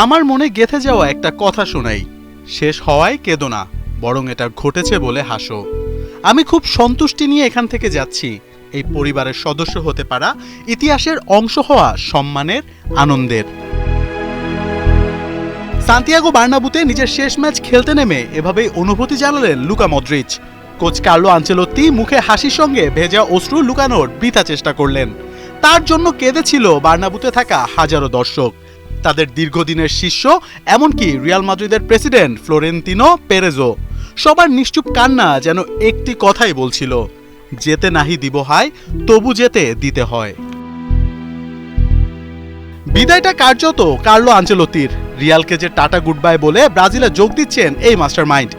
আমার মনে গেঁথে যাওয়া একটা কথা শোনাই, শেষ হওয়ায় কেঁদো না, বরং এটা ঘটেছে বলে হাসো। আমি খুব সন্তুষ্টি নিয়ে এখান থেকে যাচ্ছি। এই পরিবারের সদস্য হতে পারা, ইতিহাসের অংশ হওয়া সম্মানের, আনন্দের। সান্তিয়াগো বার্নাবুতে নিজের শেষ ম্যাচ খেলতে নেমে এভাবেই অনুভূতি জানালেন Luka Modric. Coach Carlo Ancelotti মুখে হাসির সঙ্গে ভেজা অশ্রু লুকানোর বৃথা চেষ্টা করলেন। তার জন্য কেঁদেছিল বার্নাবুতে থাকা হাজারো দর্শক, তাদের দীর্ঘদিনের শিষ্য, এমনকি রিয়াল মাদ্রিদের প্রেসিডেন্ট ফ্লোরেন্তিনো পেরেজো। সবার নিশ্চুপ কান্না যেন একটি কথাই বলছিল, যেতে নাহি দিব হায়, তবু যেতে দিতে হয়। বিদায়টা কার্যত কার্লো আনচেলত্তির। রিয়ালকে যে টাটা গুড বাই বলে ব্রাজিলে যোগ দিচ্ছেন এই মাস্টার মাইন্ড।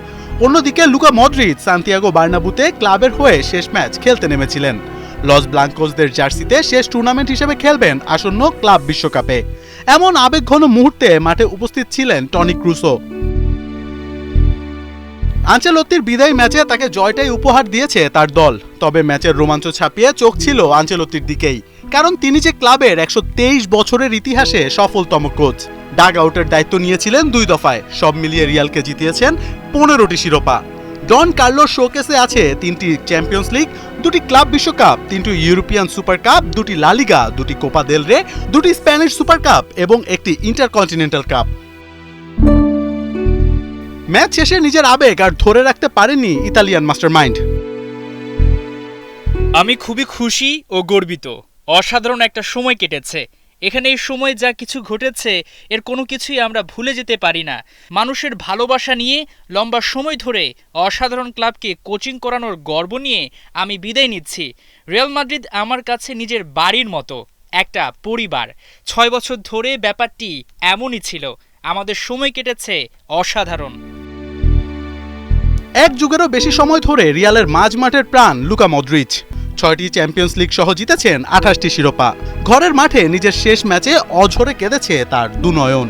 অন্যদিকে লুকা মদ্রিচ সান্তিয়াগো বার্নাবুতে ক্লাবের হয়ে শেষ ম্যাচ খেলতে নেমেছিলেন। লস ব্লাঙ্কোসদের জার্সিতে শেষ টুর্নামেন্ট হিসেবে খেলবেন আসন্ন ক্লাব বিশ্বকাপে। এমন আবেগঘন মুহূর্তে মাঠে উপস্থিত ছিলেন টনি ক্রুসো। আনচেলত্তির বিদায়ী ম্যাচে তাকে জয়টাই উপহার দিয়েছে তার দল। তবে ম্যাচের রোমাঞ্চ ছাপিয়ে চোখ ছিল আনচেলত্তির দিকেই, কারণ তিনি যে ক্লাবের 123 বছরের ইতিহাসে সফলতম কোচ। ডাগ আউটের দায়িত্ব নিয়েছিলেন 2 দফায়, সব মিলিয়ে রিয়ালকে জিতিয়েছেন 15টি শিরোপা। ডন কার্লোর শোকেসে আছে 3টি চ্যাম্পিয়ন্স লিগ, 2টি ক্লাব বিশ্বকাপ, 3টি ইউরোপিয়ান সুপার কাপ, 2টি লা লিগা, 2টি কোপা দেল রে, 2টি স্প্যানিশ সুপার কাপ এবং একটি ইন্টারকন্টিনেন্টাল কাপ। ম্যাচ শেষে নিজের আবেগ আর ধরে রাখতে পারেননি ইতালিয়ান মাস্টারমাইন্ড। আমি খুবই খুশি ও গর্বিত। অসাধারণ একটা সময় কেটেছে এখানে। এই সময় যা কিছু ঘটেছে এর কোনো কিছুই আমরা ভুলে যেতে পারি না। মানুষের ভালোবাসা নিয়ে লম্বা সময় ধরে অসাধারণ ক্লাবকে কোচিং করানোর গর্ব নিয়ে আমি বিদায় নিচ্ছি। রিয়াল মাদ্রিদ আমার কাছে নিজের বাড়ির মতো, একটা পরিবার। 6 বছর ধরে ব্যাপারটি এমনই ছিল। আমাদের সময় কেটেছে অসাধারণ। এক যুগেরও বেশি সময় ধরে রিয়ালের মাঝ মাঠের প্রাণ লুকা মদ্রিচ। 6টি চ্যাম্পিয়ন্স লিগ সহ জিতেছেন 28টি শিরোপা। ঘরের মাঠে নিজের শেষ ম্যাচে অঝরে কেঁদেছে তার দুনয়ন।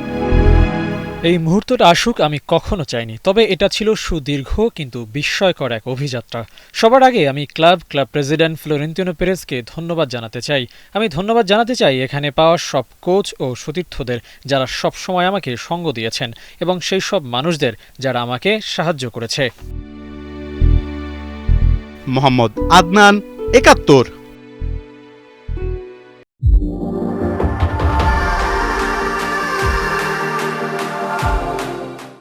এই মুহূর্তটা আসুক আমি কখনো চাইনি, তবে এটা ছিল সুদীর্ঘ কিন্তু বিস্ময়কর এক অভিযাত্রা। সবার আগে আমি ক্লাব প্রেসিডেন্ট ফ্লোরেন্তিনো পেরেজকে ধন্যবাদ জানাতে চাই। আমি ধন্যবাদ জানাতে চাই এখানে পাওয়া সব কোচ ও সতীর্থদের যারা সবসময় আমাকে সঙ্গ দিয়েছেন, এবং সেই সব মানুষদের যারা আমাকে সাহায্য করেছে। মোহাম্মদ আদনান, 71।